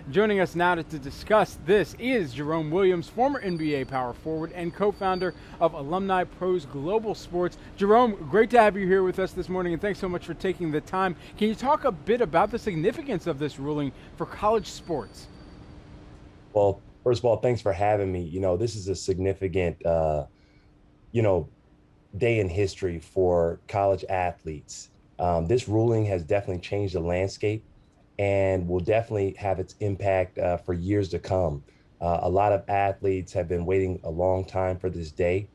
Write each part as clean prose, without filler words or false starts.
Joining us now to discuss this is Jerome Williams, former NBA power forward and co-founder of Alumni Pros Global Sports. Jerome, great to have you here with us this morning, and thanks so much for taking the time. Can you talk a bit about the significance of this ruling for college sports? Well, first of all, thanks for having me. This is a significant, you know, day in history for college athletes. This ruling has definitely changed the landscape and will definitely have its impact for years to come. A lot of athletes have been waiting a long time for this day.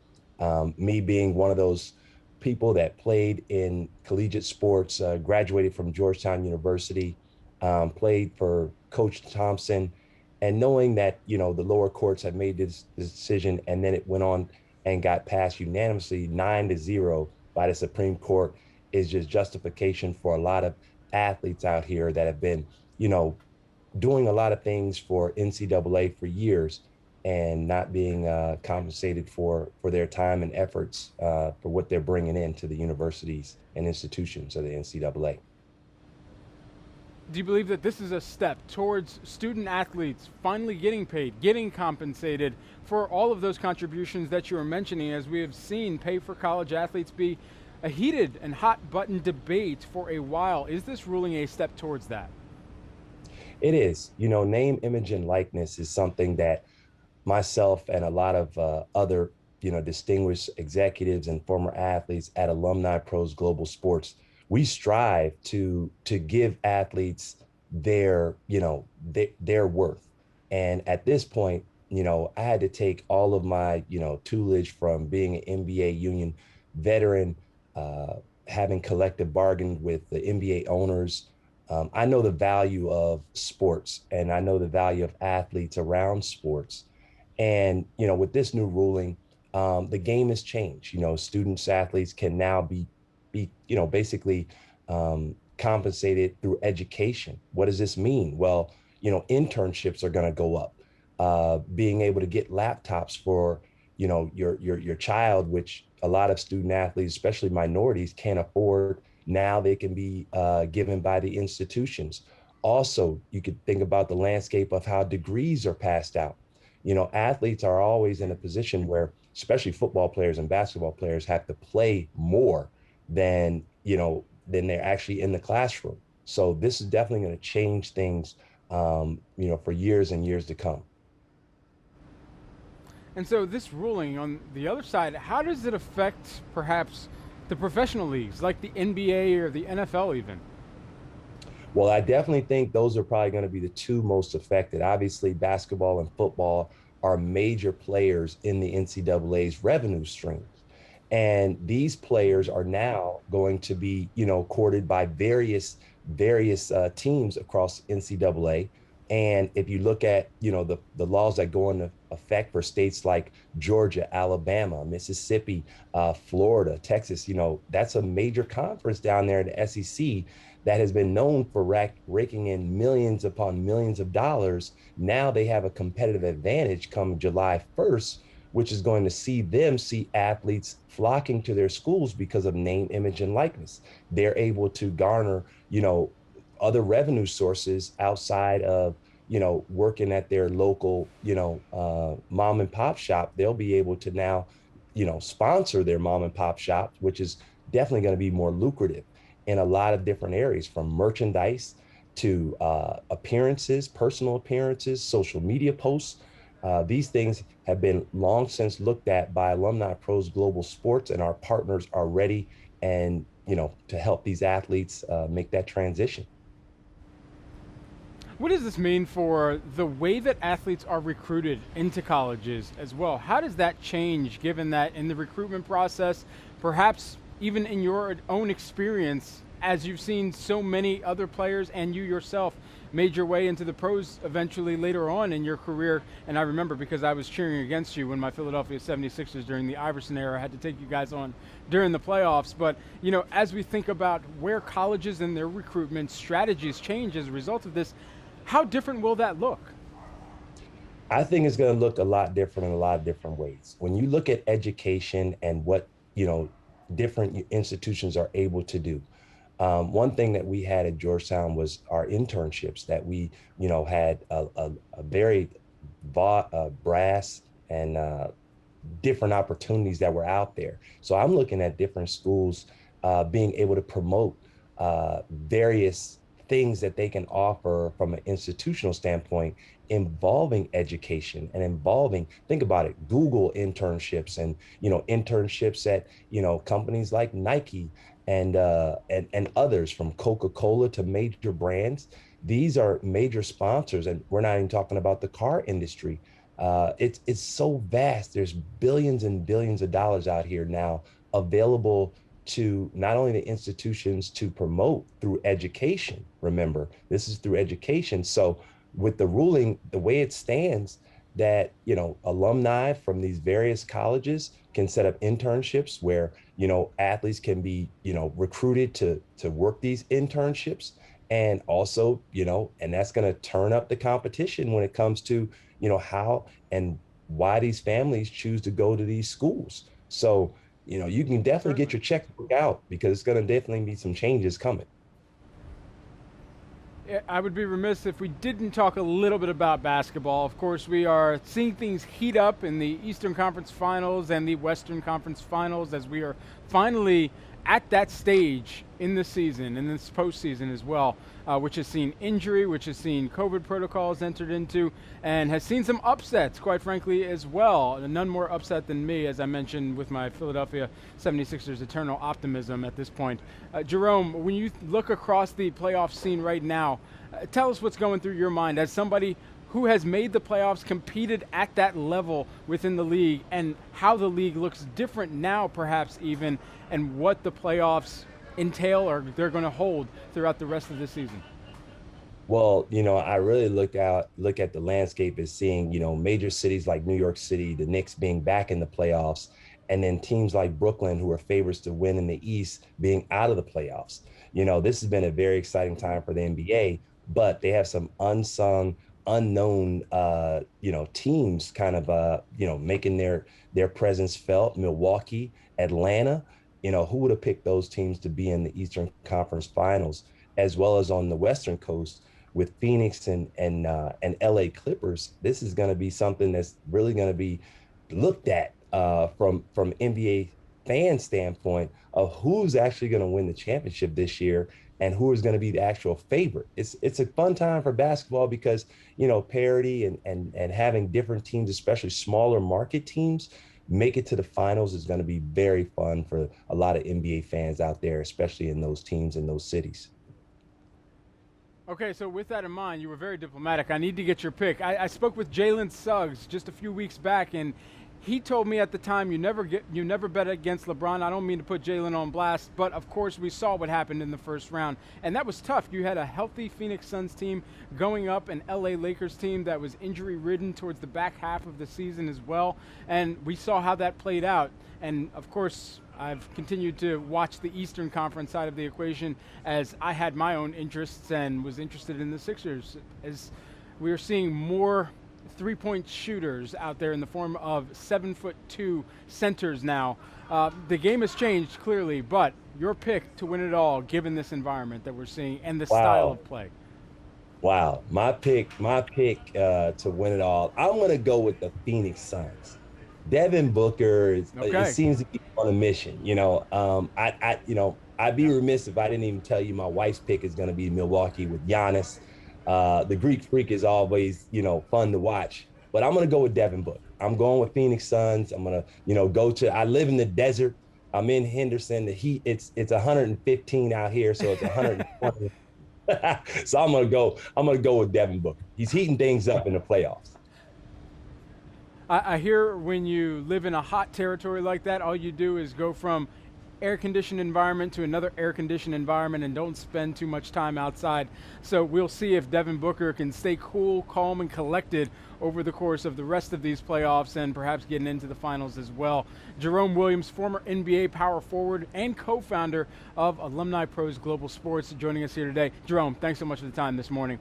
Me being one of those people that played in collegiate sports, graduated from Georgetown University, played for Coach Thompson, and knowing that the lower courts had made this decision, and then it went on and got passed unanimously 9-0 by the Supreme Court is just justification for a lot of athletes out here that have been, doing a lot of things for NCAA for years and not being compensated for their time and efforts for what they're bringing into the universities and institutions of the NCAA. Do you believe that this is a step towards student athletes finally getting paid, getting compensated for all of those contributions that you were mentioning, as we have seen pay for college athletes be a heated and hot button debate for a while? Is this ruling a step towards that? It is, name, image, and likeness is something that myself and a lot of other, distinguished executives and former athletes at Alumni Pros Global Sports, we strive to give athletes their worth. And at this point, I had to take all of my, tutelage from being an NBA union veteran, having collective bargained with the NBA owners. I know the value of sports and I know the value of athletes around sports. And, with this new ruling, the game has changed. Students, athletes can now be basically compensated through education. What does this mean? Well, internships are going to go up. Being able to get laptops for your child, which a lot of student athletes, especially minorities, can't afford. Now they can be given by the institutions. Also, you could think about the landscape of how degrees are passed out. Athletes are always in a position where, especially football players and basketball players, have to play more than than they're actually in the classroom. So this is definitely going to change things, for years and years to come. And so this ruling on the other side, how does it affect perhaps the professional leagues like the NBA or the NFL even? Well, I definitely think those are probably going to be the two most affected. Obviously, basketball and football are major players in the NCAA's revenue streams. And these players are now going to be, courted by various teams across NCAA. And if you look at, the laws that go into effect for states like Georgia, Alabama, Mississippi, Florida, Texas, that's a major conference down there in the SEC that has been known for raking in millions upon millions of dollars. Now they have a competitive advantage come July 1st, which is going to see athletes flocking to their schools because of name, image, and likeness. They're able to garner, other revenue sources outside of, working at their local, mom and pop shop. They'll be able to now, sponsor their mom and pop shop, which is definitely going to be more lucrative in a lot of different areas, from merchandise to appearances, personal appearances, social media posts. These things have been long since looked at by Alumni Pros Global Sports, and our partners are ready and to help these athletes make that transition. What does this mean for the way that athletes are recruited into colleges as well? How does that change, given that in the recruitment process, perhaps even in your own experience, as you've seen so many other players and you yourself made your way into the pros eventually later on in your career? And I remember, because I was cheering against you when my Philadelphia 76ers during the Iverson era had to take you guys on during the playoffs. But, as we think about where colleges and their recruitment strategies change as a result of this, how different will that look? I think it's going to look a lot different in a lot of different ways. When you look at education and what, different institutions are able to do, One thing that we had at Georgetown was our internships that we, had a very brass and different opportunities that were out there. So I'm looking at different schools being able to promote various things that they can offer from an institutional standpoint involving education and involving, think about it, Google internships and, internships at, companies like Nike and others, from Coca-Cola to major brands. These are major sponsors, and we're not even talking about the car industry. It's so vast. There's billions and billions of dollars out here now available to not only the institutions to promote through education. Remember, this is through education. So with the ruling, the way it stands, that, alumni from these various colleges can set up internships where, athletes can be, recruited to work these internships. And also, and that's going to turn up the competition when it comes to, how and why these families choose to go to these schools. So, you can definitely get your checkbook out, because it's going to definitely be some changes coming. I would be remiss if we didn't talk a little bit about basketball. Of course, we are seeing things heat up in the Eastern Conference Finals and the Western Conference Finals, as we are finally at that stage in the season, in this postseason as well, which has seen injury, which has seen COVID protocols entered into, and has seen some upsets, quite frankly, as well. None more upset than me, as I mentioned, with my Philadelphia 76ers eternal optimism at this point. Jerome, when you look across the playoff scene right now, tell us what's going through your mind as somebody who has made the playoffs, competed at that level within the league, and how the league looks different now, perhaps even, and what the playoffs entail or they're going to hold throughout the rest of the season. Well, I really look at the landscape as seeing, major cities like New York City, the Knicks being back in the playoffs, and then teams like Brooklyn, who are favorites to win in the East, being out of the playoffs. This has been a very exciting time for the NBA, but they have some unknown, teams kind of, making their presence felt. Milwaukee, Atlanta, who would have picked those teams to be in the Eastern Conference Finals, as well as on the Western Coast with Phoenix and LA Clippers. This is going to be something that's really going to be looked at from NBA fan standpoint of who's actually going to win the championship this year and who is going to be the actual favorite. It's a fun time for basketball because, parity and having different teams, especially smaller market teams, make it to the finals is going to be very fun for a lot of NBA fans out there, especially in those teams in those cities. Okay, so with that in mind, you were very diplomatic. I need to get your pick. I spoke with Jalen Suggs just a few weeks back, and he told me at the time, you never bet against LeBron. I don't mean to put Jalen on blast, but of course we saw what happened in the first round, and that was tough. You had a healthy Phoenix Suns team going up an LA Lakers team that was injury-ridden towards the back half of the season as well, and we saw how that played out. And of course, I've continued to watch the Eastern Conference side of the equation as I had my own interests and was interested in the Sixers, as we are seeing more three-point shooters out there in the form of 7'2" centers now. The game has changed clearly, but your pick to win it all, given this environment that we're seeing and the style of play. Wow, my pick to win it all. I'm going to go with the Phoenix Suns. Devin Booker it seems to be on a mission. I'd be remiss if I didn't even tell you my wife's pick is going to be Milwaukee with Giannis. The Greek Freak is always, fun to watch, but I'm going to go with Devin Booker. I'm going with Phoenix Suns. I'm going to, I live in the desert. I'm in Henderson. The heat, it's 115 out here, so it's 120. So I'm going to go with Devin Booker. He's heating things up in the playoffs. I hear when you live in a hot territory like that, all you do is go from air-conditioned environment to another air-conditioned environment and don't spend too much time outside. So we'll see if Devin Booker can stay cool, calm, and collected over the course of the rest of these playoffs and perhaps getting into the finals as well. Jerome Williams, former NBA power forward and co-founder of Alumni Pros Global Sports, joining us here today. Jerome, thanks so much for the time this morning.